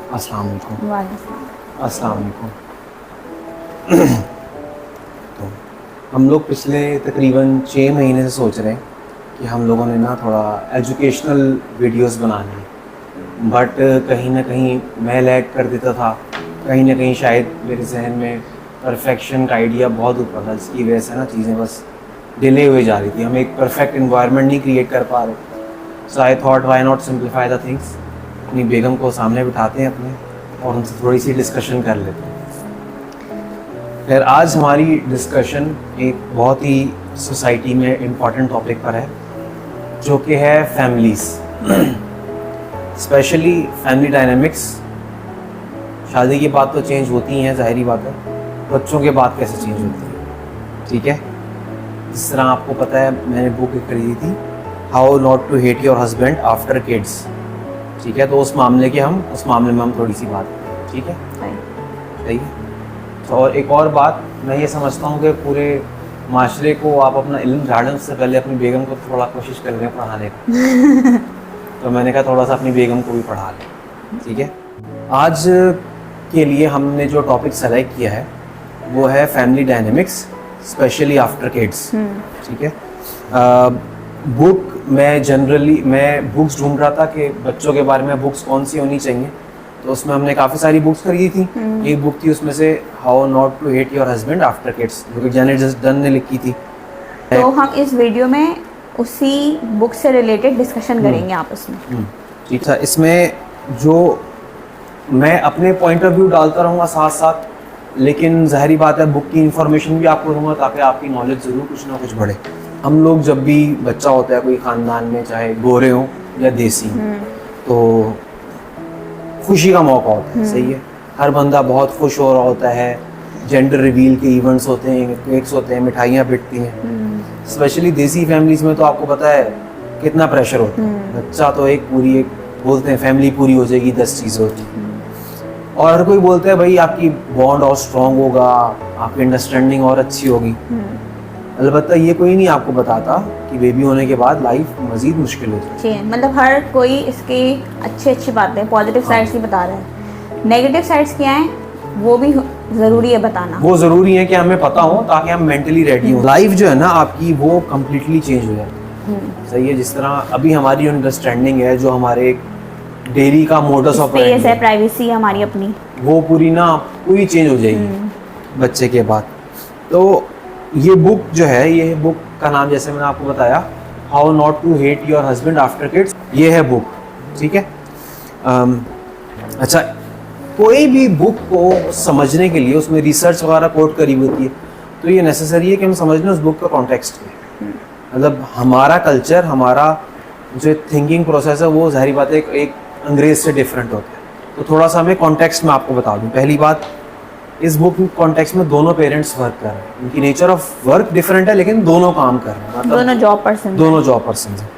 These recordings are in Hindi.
अस्सलाम वालेकुम। वालेकुम। अस्सलाम वालेकुम। तो हम लोग पिछले तकरीबन 6 महीने से सोच रहे हैं कि हम लोगों ने ना थोड़ा एजुकेशनल वीडियोस बनाने हैं, बट कहीं ना कहीं मैं लैग कर देता था, कहीं ना कहीं शायद मेरे जहन में परफेक्शन का आइडिया बहुत ऊपर था, जिसकी वजह से ना चीज़ें बस डिले हुए जा रही थी। हम एक परफेक्ट इन्वायरमेंट नहीं क्रिएट कर पा रहे। So I thought why not simplify the things. अपनी बेगम को सामने बिठाते हैं अपने और उनसे थोड़ी सी डिस्कशन कर लेते हैं। फिर आज हमारी डिस्कशन एक बहुत ही सोसाइटी में इम्पॉर्टेंट टॉपिक पर है, जो कि है फैमिलीज़, स्पेशली फैमिली डायनामिक्स। शादी की बात तो चेंज होती ही है, ज़ाहिरी बात है, बच्चों के बाद कैसे चेंज होती है। ठीक है, जिस तरह आपको पता है मैंने बुक खरीदी थी, how not to hate your husband after kids. ठीक है, तो उस मामले में हम थोड़ी सी बात करें। ठीक है, सही है। तो और एक और बात, मैं ये समझता हूँ कि पूरे माशरे को आप अपना इल्म झाड़ने से पहले अपनी बेगम को थोड़ा कोशिश कर रहे हैं पढ़ाने का। तो मैंने कहा थोड़ा सा अपनी बेगम को भी पढ़ा लें। ठीक है, आज के लिए हमने जो टॉपिक सेलेक्ट किया है वो है family dynamics, specially after kids. ठीक है, बुक मैं बुक्स ढूंढ रहा था कि बच्चों के बारे में बुक्स कौन सी होनी चाहिए, तो उसमें हमने काफ़ी सारी बुक्स खरीदी थी। एक बुक थी उसमें से how not to hate your husband after kids, जो कि जेनेट डन ने लिखी थी। तो हम इस वीडियो में उसी बुक से रिलेटेड डिस्कशन करेंगे आपस में। ठीक है, इसमें जो मैं अपने पॉइंट ऑफ व्यू डालता रहूँगा साथ साथ, लेकिन ज़ाहिरी बात है बुक की इन्फॉर्मेशन भी आपको दूंगा ताकि आपकी नॉलेज ज़रूर कुछ ना कुछ बढ़े। हम लोग जब भी बच्चा होता है कोई ख़ानदान में, चाहे गोरे हों या देसी, तो खुशी का मौका होता है। सही है, हर बंदा बहुत खुश हो रहा होता है, जेंडर रिवील के इवेंट्स होते हैं, केक्स होते हैं, मिठाइयाँ बिकती हैं। स्पेशली देसी फैमिलीज़ में तो आपको पता है कितना प्रेशर होता है। बच्चा तो एक बोलते हैं फैमिली पूरी हो जाएगी, 10 चीज़ें होती हैं। और हर कोई बोलता है भाई आपकी बॉन्ड और स्ट्रॉन्ग होगा, आपकी अंडरस्टैंडिंग और अच्छी होगी। अलबत्ता ये कोई नहीं आपको बताता कि बेबी होने के बाद लाइफ मज़ीद मुश्किल हो जाती है। मतलब हर कोई इसकी अच्छी बातें, पॉजिटिव साइड्स ही बता रहा है। नेगेटिव साइड्स क्या हैं वो भी ज़रूरी है बताना। वो ज़रूरी है कि हमें पता हो ताकि हम मेंटली रेडी हो। लाइफ जो है ना आपकी वो कम्प्लीटली चेंज हो जाती है। सही है, जिस तरह अभी हमारी अंडरस्टैंडिंग है, जो हमारे डेली का मोडस ऑपरेंडी है, प्राइवेसी हमारी अपनी, वो पूरी चेंज हो जाएगी बच्चे के बाद। तो ये बुक जो है, ये बुक का नाम जैसे मैंने आपको बताया, how not to hate your husband after kids, ये है बुक। ठीक है, अच्छा, कोई भी बुक को समझने के लिए उसमें रिसर्च वगैरह कोट करी होती है, तो ये नेसेसरी है कि हम समझ लें उस बुक का कॉन्टेक्स्ट क्या है। मतलब हमारा कल्चर, हमारा जो थिंकिंग प्रोसेस है वो ज़ाहिर बात है एक अंग्रेज़ से डिफरेंट होता है। तो थोड़ा सा हमें कॉन्टेक्स्ट में आपको बता दूं। पहली बात, इस बुक कॉन्टेक्स्ट में दोनों पेरेंट्स वर्क कर रहे हैं, उनकी नेचर ऑफ वर्क डिफरेंट है, लेकिन दोनों काम कर रहे हैं, मतलब दोनों जॉब पर्सन हैं।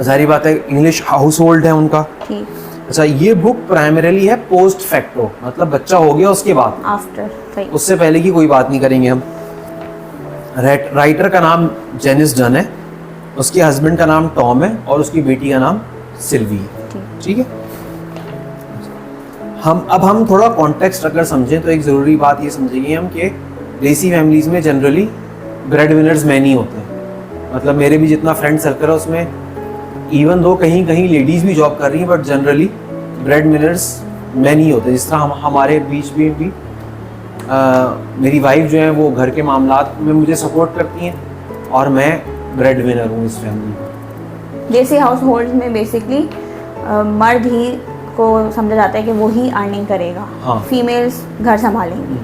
ज़ाहिर बात है इंग्लिश हाउस होल्ड है उनका। अच्छा, ये बुक प्राइमरीली है पोस्ट फैक्टो, मतलब बच्चा हो गया उसके बाद, आफ्टर, उससे पहले की कोई बात नहीं करेंगे हम। राइटर का नाम जेनिस डन है, उसके हस्बैंड का नाम टॉम है और उसकी बेटी का नाम सिल्वी है। ठीक है, हम थोड़ा कॉन्टेक्स्ट अगर समझें तो एक ज़रूरी बात ये समझेंगे हम कि देसी फैमिलीज़ में जनरली ब्रेड विनर्स मैन ही होते हैं। मतलब मेरे भी जितना फ्रेंड सर्कल है उसमें इवन दो कहीं कहीं लेडीज़ भी जॉब कर रही हैं, but generally breadwinners man ही होते हैं। जिस तरह हमारे बीच में भी मेरी वाइफ जो है वो घर के मामलात में मुझे सपोर्ट करती हैं और मैं ब्रेड विनर हूँ इस फैमिली में। देसी हाउस होल्ड में बेसिकली मर्द ही को समझा जाता है कि वो ही अर्निंग करेगा। हाँ। फीमेल्स घर संभालेंगी,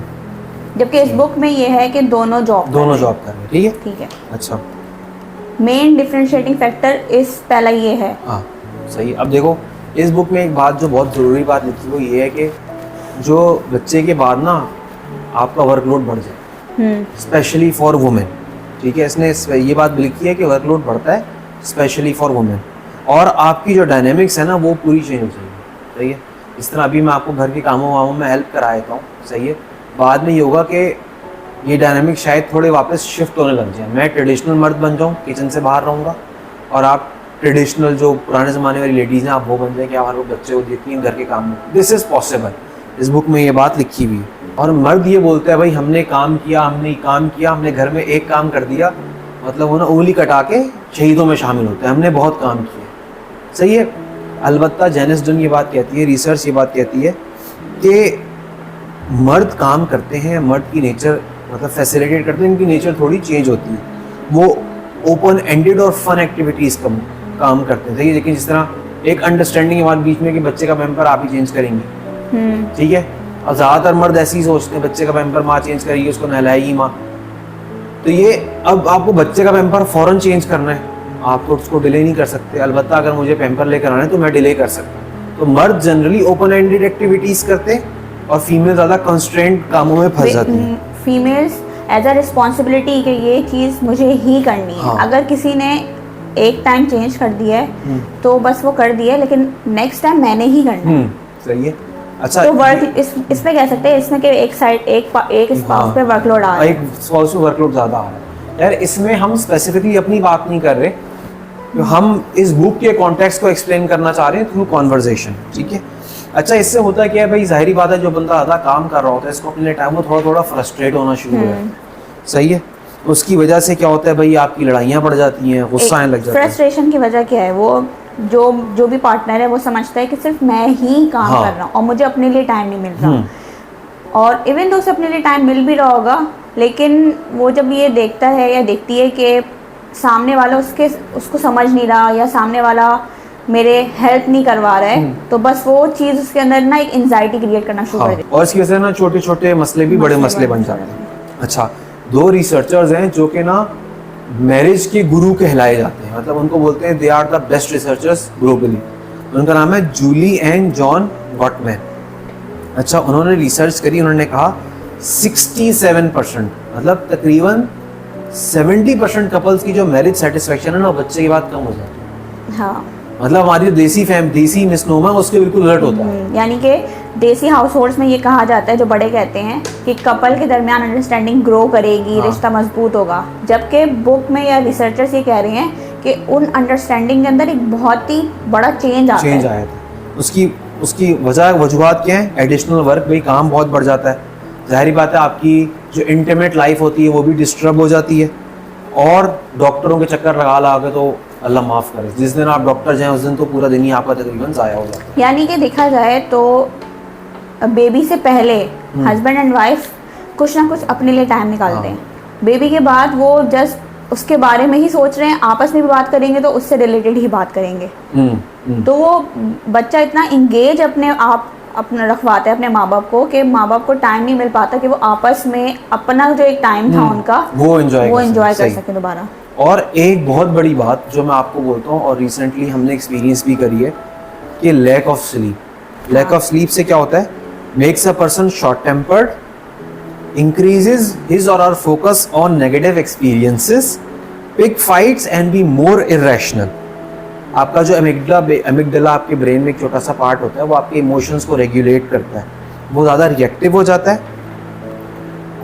जबकि इस बुक में ये है कि दोनों जॉब कर रहे हैं। ठीक है। अच्छा, मेन डिफरेंशिएटिंग फैक्टर इस पहला ये है। हाँ सही। अब देखो इस बुक में एक बात जो बहुत ज़रूरी बात लिखी वो ये है कि जो बच्चे के बाद ना आपका वर्कलोड बढ़ जाए, स्पेशली फॉर वुमेन। ठीक है, इसने ये बात लिखी है कि वर्कलोड बढ़ता है स्पेशली फॉर वुमेन, और आपकी जो डायनेमिक्स है ना वो पूरी चेंज हो जाएगी। सही है, इस तरह अभी मैं आपको घर के कामों वामों में हेल्प करा देता हूँ। सही है, बाद में ये होगा कि ये डायनेमिक शायद थोड़े वापस शिफ्ट होने लग जाए। मैं ट्रेडिशनल मर्द बन जाऊँ, किचन से बाहर रहूँगा, और आप ट्रेडिशनल जो पुराने ज़माने वाली लेडीज़ हैं, आप वो बन जाए कि आप हर वक्त बच्चे को देखती हैं घर के काम में। दिस इज़ पॉसिबल, इस बुक में ये बात लिखी हुई है। और मर्द ये बोलता है भाई हमने काम किया, हमने घर में एक काम कर दिया, मतलब वो ना उंगली कटा के शहीदों में शामिल होते हैं, हमने बहुत काम किया। सही है। अलबत्ता जेनिस डन ये बात कहती है, रिसर्च ये बात कहती है कि मर्द काम करते हैं, मर्द की नेचर मतलब फैसिलिटेट करते हैं, इनकी नेचर थोड़ी चेंज होती है, वो ओपन एंडेड और फन एक्टिविटीज़ का काम करते हैं। सही है। लेकिन जिस तरह एक अंडरस्टैंडिंग हमारे बीच में कि बच्चे का पैम्पर आप ही चेंज करेंगे, ठीक है, और ज़्यादातर मर्द ऐसे ही सोचते हैं बच्चे का पैम्पर माँ चेंज करेगी, उसको नहलाएगी माँ। तो ये अब आपको बच्चे का पैम्पर फ़ौरन चेंज करना है, आप तो उसको डिले नहीं कर सकते। अलबत्ता अगर मुझे पैम्पर लेकर आना है तो मैं डिले कर सकता हूँ। तो मर्द जनरली ओपन एंडेड एक्टिविटीज़ करते हैं और फीमेल ज़्यादा कंस्ट्रेंट कामों में फंस जाती हैं। फीमेल्स एज अ रिस्पॉन्सिबिलिटी कि ये चीज़ मुझे ही करनी है। हाँ। अगर किसी ने एक टाइम चेंज कर दिया है तो बस वो कर दिया है, लेकिन नेक्स्ट टाइम मैंने ही करना है। सही है। अच्छा, तो वर्क इसमें कह सकते हैं इसमें कि एक साइड एक स्पाउस पे वर्कलोड आ रहा है, एक स्पाउस पे वर्कलोड ज़्यादा आ रहा है। यार इसमें हम स्पेसिफिकली अपनी बात नहीं कर रहे, तो हम इस बुक के कॉन्टेक्स्ट को एक्सप्लेन करना चाह रहे हैं थ्रू कॉन्वर्जेशन, ठीक है। अच्छा, इससे होता क्या है भाई, जाहिर बात है जो बंदा ज़्यादा काम कर रहा होता है इसको अपने टाइम वो थोड़ा थोड़ा फ्रस्ट्रेट होना शुरू हो जाता है। सही है। उसकी वजह से क्या होता है भाई, आपकी लड़ाइयाँ बढ़ जाती हैं, गुस्सा आने लग जाता है। फ्रस्ट्रेशन की वजह क्या है, वो जो भी पार्टनर है वो समझता है कि सिर्फ मैं ही काम कर रहा हूँ और मुझे अपने लिए टाइम नहीं मिल रहा। और इवन तो उसे अपने लिए टाइम मिल भी रहा होगा, लेकिन वो जब ये देखता है या देखती है कि सामने वाला उसको समझ नहीं रहा या सामने वाला मेरे हेल्प नहीं करवा रहा है, तो बस वो चीज़ उसके अंदर ना एक एंजाइटी क्रिएट करना शुरू कर देती है। और इसकी वजह से ना छोटे छोटे मसले भी बड़े मसले बन जाते हैं। अच्छा, 2 रिसर्चर्स हैं जो कि ना मैरिज के गुरु कहलाए जाते हैं, मतलब उनको बोलते हैं they are the best researchers globally. उनका नाम है जूली एंड जॉन गॉटमैन। अच्छा, उन्होंने रिसर्च करी, उन्होंने कहा 67% मतलब तकरीबन 70% कपल्स की जो मैरिज सेटिस्फेक्शन है ना बच्चे के बाद कम हो जाती है। हाँ, मतलब हमारी देसी मिसनोमा उसके बिल्कुल उलट होता है। यानी कि देसी हाउस होल्ड्स में ये कहा जाता है, जो बड़े कहते हैं कि कपल के दरमियान अंडरस्टैंडिंग ग्रो करेगी, रिश्ता मजबूत होगा, जबकि बुक में या रिसर्चर्स ये कह रहे हैं कि उन अंडरस्टैंडिंग के अंदर एक बहुत ही बड़ा चेंज आया था। उसकी वजूहत क्या है? एडिशनल वर्क, भाई काम बहुत बढ़ जाता है, जाहिर बात है आपकी जो इंटीमेट लाइफ होती है वो भी डिस्टर्ब हो जाती है, और डॉक्टरों के चक्कर लगा के तो अल्लाह माफ़ करे, जिस दिन आप डॉक्टर जाएं उस दिन तो पूरा दिन ही आपका तकरीबन ज़ाया हो जाता है। यानी कि देखा जाए तो बेबी से पहले हस्बैंड एंड वाइफ कुछ ना कुछ अपने लिए टाइम निकालते हैं। बेबी के बाद वो जस्ट उसके बारे में ही सोच रहे हैं, आपस में भी बात करेंगे तो उससे रिलेटेड ही बात करेंगे। तो वो बच्चा इतना इंगेज अपना रखवाता है अपने माँ बाप को कि माँ बाप को टाइम नहीं मिल पाता कि वो आपस में अपना जो एक टाइम था उनका वो एंजॉय कर सके दोबारा। और एक बहुत बड़ी बात जो मैं आपको बोलता हूँ और रिसेंटली हमने एक्सपीरियंस भी करी है कि लैक ऑफ स्लीप से क्या होता है, makes a person short tempered, increases his or her focus on negative experiences, pick fights and be more irrational। आपका जो एमिगडाला आपके ब्रेन में एक छोटा सा पार्ट होता है वो आपके इमोशंस को रेगुलेट करता है, वो ज़्यादा रिएक्टिव हो जाता है।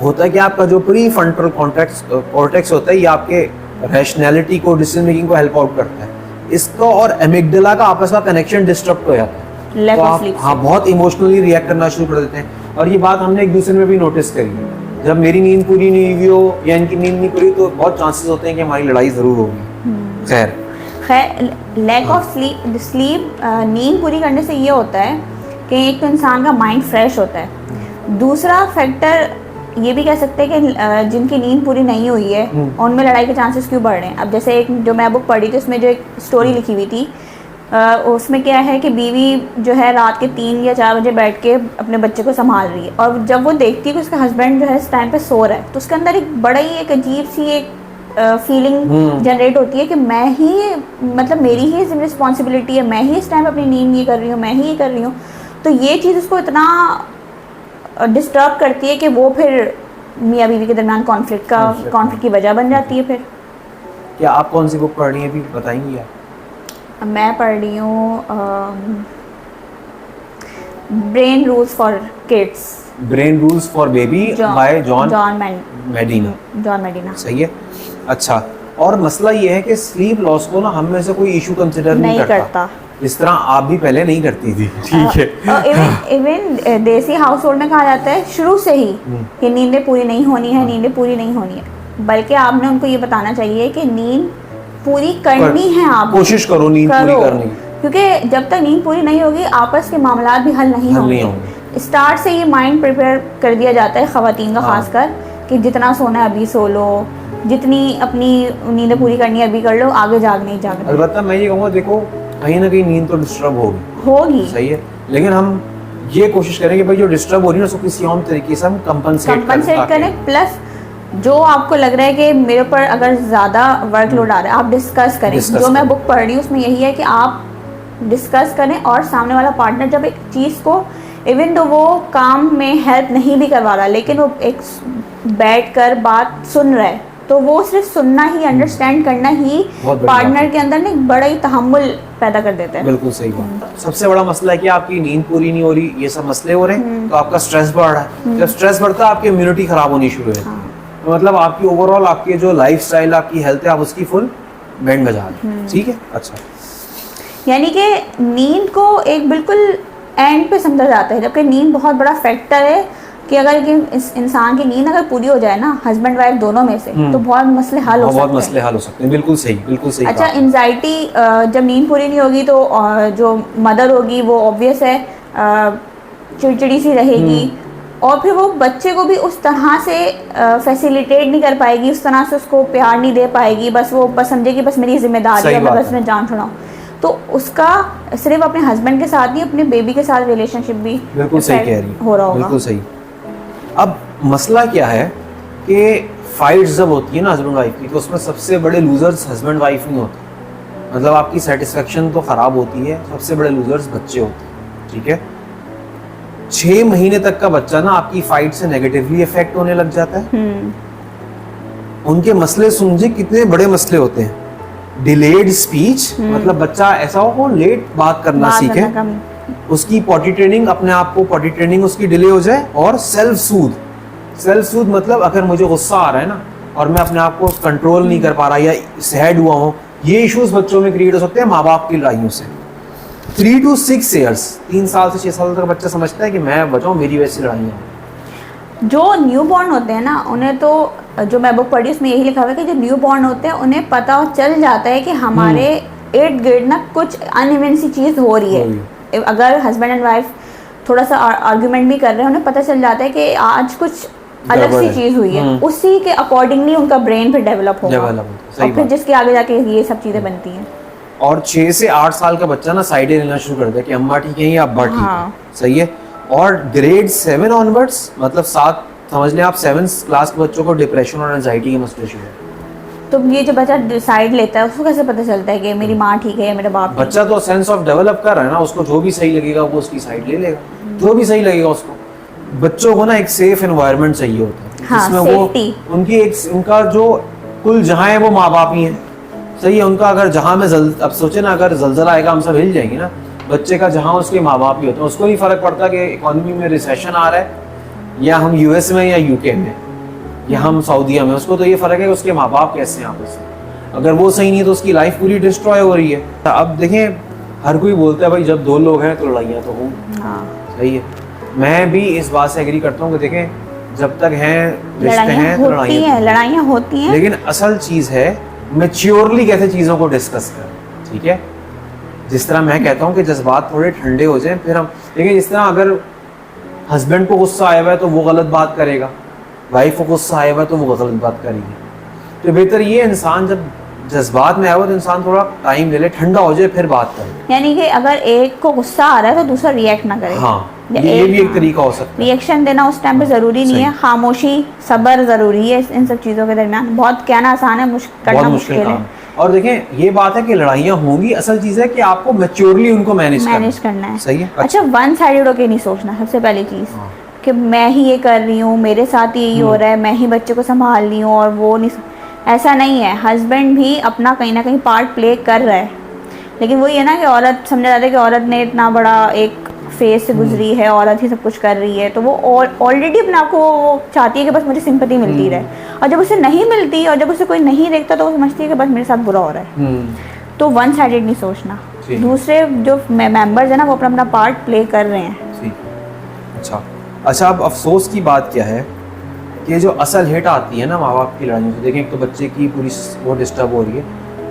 होता है कि आपका जो प्री फ्रंटल कॉर्टेक्स होता है ये आपके रैशनैलिटी को, डिसीजन मेकिंग को हेल्प आउट करता है। इसका और एमिगडाला का आपस का कनेक्शन डिस्टर्ब हो जाता है, तो आप बहुत इमोशनली रिएक्ट करना शुरू कर देते हैं। और ये बात हमने एक दूसरे में भी नोटिस करी है, जब मेरी नींद पूरी नहीं हुई हो या इनकी नींद नहीं पूरी तो बहुत चांसेस होते हैं कि हमारी लड़ाई ज़रूर होगी। खैर लैक ऑफ स्लीप नींद पूरी करने से ये होता है कि एक तो इंसान का माइंड फ्रेश होता है, दूसरा फैक्टर ये भी कह सकते हैं कि जिनकी नींद पूरी नहीं हुई है उनमें लड़ाई के चांसेस क्यों बढ़ रहे हैं। अब जैसे एक जो मैं बुक पढ़ी थी उसमें जो एक स्टोरी लिखी हुई थी उसमें क्या है कि बीवी जो है रात के 3 या 4 बजे बैठ के अपने बच्चे को संभाल रही है, और जब वो देखती है कि उसका हस्बैंड जो है इस टाइम पे सो रहा है तो उसके अंदर एक बड़ा ही एक अजीब सी एक फीलिंग जनरेट होती है कि मैं ही, मतलब मेरी ही रिस्पॉन्सिबिलिटी है, मैं ही इस टाइम अपनी नींद ये कर रही हूँ, मैं ही ये कर रही हूँ। तो ये चीज़ उसको इतना डिस्टर्ब करती है कि वो फिर मियाँ बीवी के दरमियान कॉन्फ्लिक्ट की वजह बन जाती है। फिर क्या आप कौन सी बुक पढ़ रही हैं अभी बताएंगी आप? मैं पढ़ रही हूँ brain rules for kids, brain rules for baby bye John मेडिना। John मेडिना। सही है। अच्छा, और मसला ये है कि स्लीप लॉस को ना हम में से कोई इशू कंसिडर नहीं करता, इस तरह आप भी पहले नहीं करती थी, ठीक है। इवन देसी हाउस होल्ड में कहा जाता है शुरू से ही कि नींदें पूरी नहीं होनी है, नींदें पूरी नहीं होनी है, बल्कि आपने उनको ये बताना चाहिए कि नींद पूरी करनी है, आप कोशिश करो नींद पूरी करने की, क्योंकि जब तक नींद पूरी नहीं होगी आपस के मामला भी हल नहीं होंगे। स्टार्ट से ये माइंड प्रिपेयर कर दिया जाता है ख़वातीन का खासकर कि जितना सोना है अभी सो लो, जितनी अपनी नींद पूरी करनी है अभी कर लो, आगे जाग नहीं जागना। अलबत्ता मैं ये कहूँगा, देखो कहीं ना कहीं नींद तो डिस्टर्ब होगी, सही है, लेकिन हम ये कोशिश करें कि भाई जो डिस्टर्ब हो रही है उसको किसी और तरीके से हम कंपनसेट करें। प्लस जो आपको लग रहा है कि मेरे ऊपर अगर ज़्यादा वर्कलोड आ रहा है, आप डिस्कस करें। जो मैं बुक पढ़ रही हूँ उसमें यही है कि आप डिस्कस करें और सामने वाला पार्टनर जब एक चीज़ को इवन तो वो काम में हेल्प नहीं भी करवा रहा, लेकिन वो एक बैठ कर बात सुन रहा है, तो वो सिर्फ सुनना ही, अंडरस्टैंड करना ही पार्टनर के अंदर एक बड़ा ही तहम्मुल पैदा कर देता है। बिल्कुल सही बात। सबसे बड़ा मसला है कि आपकी नींद पूरी नहीं हो रही, ये सब मसले हो रहे हैं, तो आपका स्ट्रेस बढ़ रहा है। जब स्ट्रेस बढ़ता है आपकी इम्यूनिटी खराब होनी शुरू होती है, तो मतलब आपकी ओवरऑल आपकी जो लाइफस्टाइल, आपकी हेल्थ है, आप उसकी फुल बैंड बजा रहे हैं, ठीक है। अच्छा, यानी कि नींद को एक बिल्कुल एंड पे समझा जाता है, जबकि नींद बहुत बड़ा फैक्टर है कि अगर इस इंसान की नींद अगर पूरी हो जाए ना, हस्बैंड वाइफ दोनों में से, तो बहुत मसले हल हो सकते हैं। बहुत मसले हल हो सकते हैं, बिल्कुल सही, बिल्कुल सही। अच्छा, एंजाइटी जब नींद पूरी नहीं होगी तो जो मदर होगी वो ऑब्वियस है चिड़चिड़ी सी रहेगी, और फिर वो बच्चे को भी उस तरह से फैसिलिटेट नहीं कर पाएगी, उस तरह से उसको प्यार नहीं दे पाएगी, बस वो बस समझेगी बस मेरी जिम्मेदारी है, मैं बस मैं जान छुड़ाऊँ। तो उसका सिर्फ अपने हस्बैंड के साथ नहीं, अपने बेबी के साथ रिलेशनशिप भी बिल्कुल सही कह रही है, हो रहा होगा। बिल्कुल सही। अब मसला क्या है कि फाइट्स जब होती है ना हस्बैंड वाइफ की, तो उसमें सबसे बड़े लूजर्स हस्बैंड वाइफ नहीं होते, मतलब आपकी सेटिस्फेक्शन तो ख़राब होती है, सबसे बड़े लूजर्स बच्चे होते हैं, ठीक है। 6 महीने तक का बच्चा ना आपकी फाइट से नेगेटिवली इफेक्ट होने लग जाता है। उनके मसले समझे कितने बड़े मसले होते हैं। डिलेड स्पीच, मतलब बच्चा ऐसा हो लेट बात करना सीखे, उसकी पॉटी ट्रेनिंग, अपने आप को पॉटी ट्रेनिंग उसकी डिले हो जाए। और सेल्फ सूद मतलब अगर मुझे गुस्सा आ रहा है ना और मैं अपने आप को कंट्रोल नहीं कर पा रहा या सैड हुआ हूँ, ये इश्यूज बच्चों में क्रिएट हो सकते हैं माँ बाप की लड़ाइयों से। 3 to 6 years, 3 साल से 6 साल तक बच्चा समझता है कि मैं बचाऊँ, मेरी वजह से लड़ाइयाँ। जो न्यू बॉर्न होते हैं ना, उन्हें तो जो मैं बुक पढ़ी उसमें यही लिखा हुआ है कि जो न्यू बॉर्न होते हैं उन्हें पता चल जाता है कि हमारे इर्द गिर्द ना कुछ अनइवन सी चीज़ हो रही है। अगर हस्बैंड एंड वाइफ थोड़ा सा आर्ग्यूमेंट भी कर रहे हैं, उन्हें पता चल जाता है कि आज कुछ अलग सी चीज़ हुई है, उसी के अकॉर्डिंगली उनका ब्रेन फिर डेवलप होगा, और फिर जिसके आगे जाके ये सब चीज़ें बनती हैं। और 6 से 8 साल का बच्चा ना साइडें लेना शुरू कर दे कि अम्मा ठीक है या अब्बा ठीक है, सही है। और ग्रेड 7 ऑनवर्ड्स, मतलब 7 समझ लें आप, 7th क्लास के बच्चों को डिप्रेशन और एंजाइटी के मसले शुरू है। तो ये जो बच्चा डिसाइड लेता है उसको कैसे पता चलता है कि मेरी माँ ठीक है या मेरा बाप? बच्चा तो सेंस ऑफ डेवलप कर रहा है ना, उसको जो भी सही लगेगा वो उसकी साइड ले लेगा, जो भी सही लगेगा उसको। बच्चों को ना एक सेफ एनवायरनमेंट चाहिए होता है, जिसमें वो उनकी उनका जो कुल जहाँ है वो माँ बाप ही है, सही है। उनका अगर जहाँ में अब सोचे ना, अगर जलजला आएगा हम सब हिल जाएंगे ना, बच्चे का जहाँ उसके माँ बाप ही होते हैं, उसको नहीं फर्क पड़ता कि इकोनॉमी में रिसेशन आ रहा है या हम यूएस में या यूके में या हम सऊदीया में, उसको तो ये फर्क है कि उसके माँ बाप कैसे हैं आपस में। अगर वो सही नहीं है तो उसकी लाइफ पूरी डिस्ट्रॉय हो रही है। अब देखें, हर कोई बोलता है भाई जब 2 लोग हैं तो लड़ाइयाँ तो हों, सही है। मैं भी इस बात से एग्री करता हूँ कि देखें जब तक हैं रिश्ते हैं तो लड़ाइयाँ होती हैं, लेकिन असल चीज़ है मैच्योरली कैसे चीज़ों को डिस्कस करें, ठीक है। जिस तरह मैं कहता हूँ कि जज्बात थोड़े ठंडे हो जाएं फिर हम, लेकिन जिस तरह अगर हस्बैंड को गुस्सा आया हुआ है तो वो गलत बात करेगा, वाइफ को गुस्सा आया हुआ है तो वो गलत बात करेगी, तो बेहतर ये इंसान जब जज्बात में आया हुआ तो इंसान थोड़ा टाइम ले ले, ठंडा हो जाए फिर बात करे। यानी कि अगर एक को गुस्सा आ रहा है तो दूसरा रिएक्ट ना करे। हाँ, ये भी एक तरीका हो सकता है। रिएक्शन देना उस टाइम पे ज़रूरी नहीं है, खामोशी सब्र ज़रूरी है इन सब चीज़ों के दरमियान। बहुत कहना आसान है, करना मुश्किल है। और देखें ये बात है कि लड़ाइयाँ होंगी, असल चीज़ है कि आपको मैच्योरली उनको मैनेज करना है, सही है। अच्छा, वन साइडेड होके नहीं सोचना, सबसे पहली चीज़ कि मैं ही ये कर रही हूँ, मेरे साथ यही हो रहा है, मैं ही बच्चे को संभाल रही हूँ और वो नहीं, ऐसा नहीं है। हस्बैंड भी अपना कहीं ना कहीं पार्ट प्ले कर रहा है, लेकिन वही है ना कि औरत समझा जाता है कि औरत ने इतना बड़ा एक फेस से गुजरी है, औरत ही सब कुछ कर रही है, तो वो ऑलरेडी अपने आप को वो चाहती है कि बस मुझे सिंपैथी मिलती रहे, और जब उसे नहीं मिलती और जब उसे कोई नहीं देखता तो वो समझती है कि बस मेरे साथ बुरा हो रहा है। तो वन साइडेड नहीं सोचना, दूसरे जो मेंबर्स है ना वो अपना अपना पार्ट प्ले कर रहे हैं। अच्छा, अब अफसोस की बात क्या है कि जो असल हिट आती है ना माँ बाप की लड़ाइयों से, देखें एक तो बच्चे की पूरी वो डिस्टर्ब हो रही है,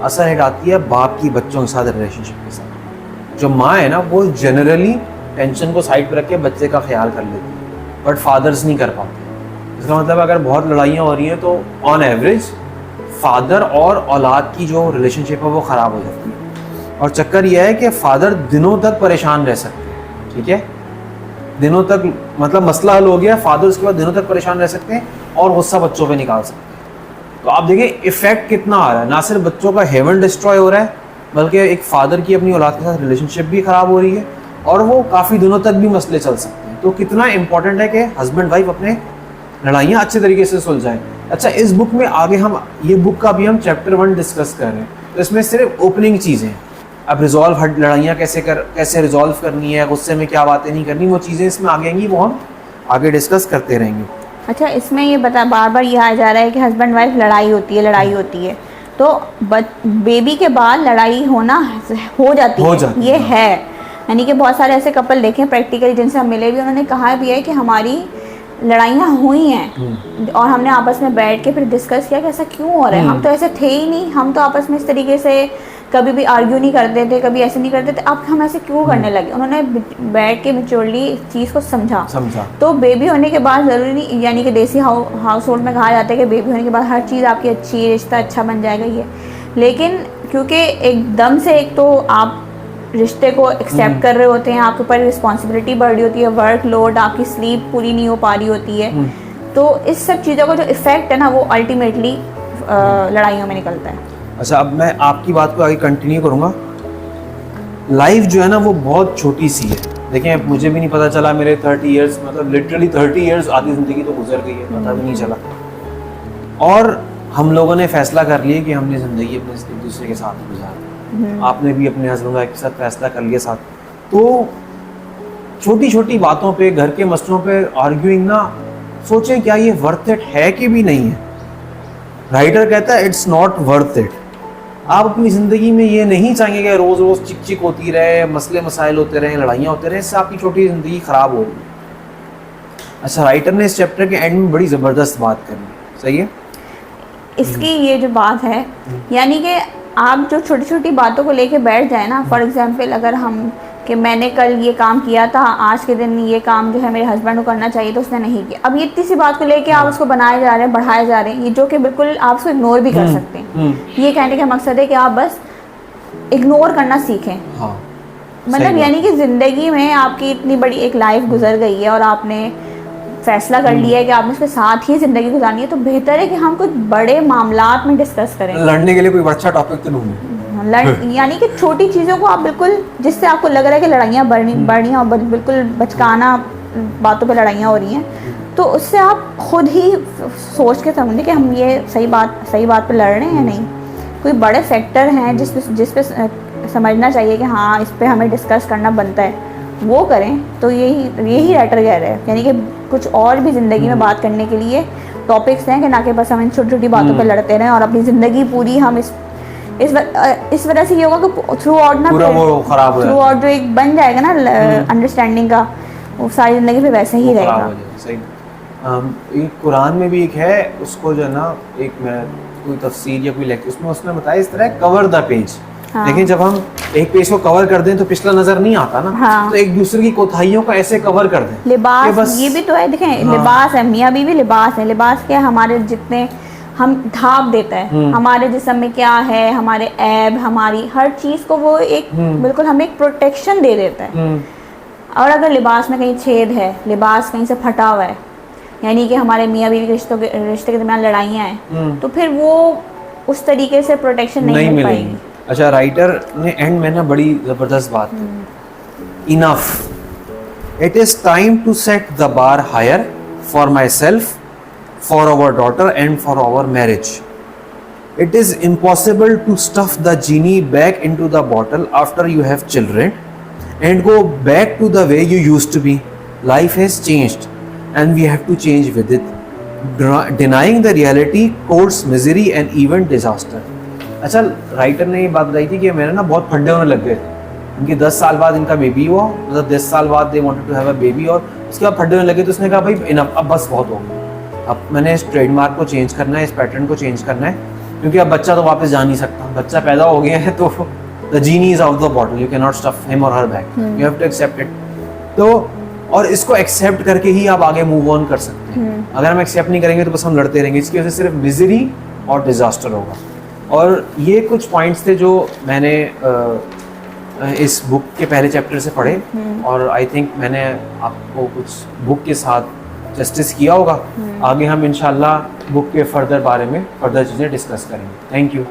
असल हिट आती है बाप की बच्चों के साथ रिलेशनशिप के साथ। जो माँ है ना वो जनरली टेंशन को साइड पर रख के बच्चे का ख्याल कर लेती है, बट फादर्स नहीं कर पाते। इसका मतलब अगर बहुत लड़ाइयाँ हो रही हैं तो ऑन एवरेज फादर और औलाद की जो रिलेशनशिप है वो ख़राब हो जाती है। और चक्कर यह है कि फादर दिनों तक परेशान रह सकते हैं, ठीक है, दिनों तक, मतलब मसला हल हो गया, फादर उसके बाद दिनों तक परेशान रह सकते हैं और गुस्सा बच्चों पे निकाल सकते हैं। तो आप देखिए इफेक्ट कितना आ रहा है, ना सिर्फ बच्चों का हेवन डिस्ट्रॉय हो रहा है, बल्कि एक फादर की अपनी औलाद के साथ रिलेशनशिप भी ख़राब हो रही है और वो काफ़ी दिनों तक भी मसले चल सकते हैं। तो कितना इंपॉर्टेंट है कि हस्बैंड वाइफ अपने लड़ाइयाँ अच्छे तरीके से सुलझाएं। अच्छा, इस बुक में आगे हम ये बुक का भी हम चैप्टर 1 डिस्कस कर रहे हैं, तो इसमें सिर्फ ओपनिंग चीज़ें, अब रिजॉल्व लड़ाइयाँ कैसे रिजॉल्व करनी है, गुस्से में क्या बातें नहीं करनी, वो चीज़ें इसमें आगे आएंगी, वो हम आगे डिस्कस करते रहेंगे। अच्छा, इसमें ये बार बार ये आ जा रहा है कि हस्बैंड वाइफ लड़ाई होती है, तो बेबी के बाद लड़ाई हो जाती है, ये है। यानी कि बहुत सारे ऐसे कपल देखे प्रैक्टिकली जिनसे हम मिले भी, उन्होंने कहा भी है कि हमारी लड़ाइयाँ हुई हैं और हमने आपस में बैठ के फिर डिस्कस किया कि ऐसा क्यों हो रहा है, हम तो ऐसे थे ही नहीं, हम तो आपस में इस तरीके से कभी भी आर्ग्यू नहीं करते थे, कभी ऐसे नहीं करते थे, अब हम ऐसे क्यों करने लगे। उन्होंने बैठ के मैच्योरली इस चीज़ को समझा। तो बेबी होने के बाद ज़रूरी नहीं, यानी कि देसी हाउस होल्ड में कहा जाता है कि बेबी होने के बाद हर चीज़ आपकी अच्छी, रिश्ता अच्छा बन जाएगा ये, लेकिन क्योंकि एकदम से एक तो आप रिश्ते को एक्सेप्ट कर रहे होते हैं, आपके ऊपर रिस्पॉन्सिबिलिटी बढ़ रही होती है, वर्क लोड, आपकी स्लीप पूरी नहीं हो पा रही होती है, तो इस सब चीज़ों का जो इफ़ेक्ट है ना वो अल्टीमेटली लड़ाइयों में निकलता है। अच्छा, अब मैं आपकी बात को आगे कंटिन्यू करूँगा। लाइफ जो है ना वो बहुत छोटी सी है। देखें, मुझे भी नहीं पता चला, मेरे 30 इयर्स, मतलब लिटरली 30 इयर्स, आधी ज़िंदगी तो गुजर गई है, पता भी नहीं चला। और हम लोगों ने फैसला कर लिया कि हमने ज़िंदगी अपने एक दूसरे के साथ गुजारनी। आपने भी अपने हस्बैंड वाइफ के साथ फैसला कर लिया साथ। तो छोटी छोटी बातों पे, घर के मसलों पे आर्ग्यूइंग ना, सोचें क्या ये वर्थ इट है कि भी नहीं है। राइटर कहता है इट्स नॉट वर्थ इट। आप अपनी ज़िंदगी में ये नहीं चाहेंगे कि रोज़ रोज़ चिक चिक होती रहे, मसले मसाइल होते रहे, लड़ाइयाँ होते रहे, इससे आपकी छोटी ज़िंदगी ख़राब हो रही है। अच्छा, राइटर ने इस चैप्टर के एंड में बड़ी ज़बरदस्त बात करी, सही है। इसकी ये जो बात है, यानी कि आप जो छोटी छोटी बातों को लेके बैठ जाए ना, फॉर एग्जांपल अगर हम कि मैंने कल ये काम किया था, आज के दिन ये काम जो है मेरे हस्बैंड को करना चाहिए तो उसने नहीं किया, अब ये इतनी सी बात को लेके आप उसको बनाए जा रहे हैं, बढ़ाए जा रहे हैं, ये जो कि बिल्कुल आप उसको इग्नोर भी कर सकते हैं। ये कहने का मकसद है कि आप बस इग्नोर करना सीखें। हाँ, मतलब यानी कि ज़िंदगी में आपकी इतनी बड़ी एक लाइफ गुजर गई है और आपने फैसला कर लिया है कि आपने उसके साथ ही ज़िंदगी गुजारनी है, तो बेहतर है कि हम कुछ बड़े मामलात में डिस्कस करें। लड़ने के लिए कोई अच्छा टॉपिक तो नहीं, यानी कि छोटी चीज़ों को आप बिल्कुल, जिससे आपको लग रहा है कि लड़ाइयाँ बढ़नी और बिल्कुल बचकाना बातों पे लड़ाइयाँ हो रही हैं, तो उससे आप खुद ही सोच के समझें कि हम ये सही बात पे लड़ रहे हैं या नहीं। कोई बड़े फैक्टर हैं जिस पे समझना चाहिए कि हाँ इस पे हमें डिस्कस करना बनता है, वो करें। तो यही राइटर कह रहे हैं, यानी कि कुछ और भी ज़िंदगी में बात करने के लिए टॉपिक्स हैं कि ना कि बस हम इन छोटी छोटी बातों पे लड़ते रहें और अपनी ज़िंदगी पूरी हम इस वजह से ये होगा कि थ्रू आउट ना थ्रू आउट जो एक बन जाएगा ना अंडरस्टैंडिंग का, वो सारी ज़िंदगी पे वैसे ही रहेगा। सही। एक कुरान में भी एक है, उसको जो है ना, एक मैं कोई तफसीर या कोई लेक्चर उसमें उसने बताया इस तरह, कवर द पेज। हाँ। लेकिन जब हम एक पेज को कवर कर दें तो पिछला नजर नहीं आता ना। हाँ। तो एक दूसरे की कोताहियों को ऐसे कवर कर दें। लिबास ये भी तो है, देखें। हाँ। लिबास है, मियाँ बीवी लिबास है। लिबास क्या है? हमारे जितने हम ढाप देता है, हमारे जिस्म में क्या है, हमारे ऐब, हमारी हर चीज को वो एक बिल्कुल हमें एक प्रोटेक्शन दे देता है। और अगर लिबास में कहीं छेद है, लिबास कहीं से फटा हुआ है, यानी कि हमारे मियाँ बीवी के रिश्ते के दरमियान लड़ाइयाँ हैं, तो फिर वो उस तरीके से प्रोटेक्शन नहीं मिल पाएगी। अच्छा, राइटर ने एंड में ना बड़ी जबरदस्त बात की, enough, it is time to set the bar higher for myself, for our daughter and for our marriage. It is impossible to stuff the genie back into the bottle after you have children, and go back to the way you used to be. Life has changed and we have to change with it. Denying the reality courts misery and even disaster. अच्छा, राइटर ने ये बात बताई थी कि मेरे ना बहुत फंडे होने लग गए थे। उनके 10 साल बाद इनका बेबी हुआ, मतलब 10 साल बाद they wanted to have a baby, और उसके बाद फंडे होने लगे। तो उसने कहा भाई इनफ, अब बस बहुत हो गया, अब मैंने इस ट्रेडमार्क को चेंज करना है, इस पैटर्न को चेंज करना है, क्योंकि अब बच्चा तो वापस जा नहीं सकता, बच्चा पैदा हो गया है तो the genie is out the bottle, you can not stuff him और her back, you have to accept it. तो और इसको एक्सेप्ट करके ही आप आगे मूव ऑन कर सकते हैं। अगर हम एक्सेप्ट नहीं करेंगे तो बस हम लड़ते रहेंगे, इसकी वजह से सिर्फ मिजरी और डिजास्टर होगा। और ये कुछ पॉइंट्स थे जो मैंने इस बुक के पहले चैप्टर से पढ़े, और आई थिंक मैंने आपको कुछ बुक के साथ जस्टिस किया होगा। आगे हम इंशाल्लाह बुक के फर्दर बारे में फर्दर चीज़ें डिस्कस करेंगे। Thank you.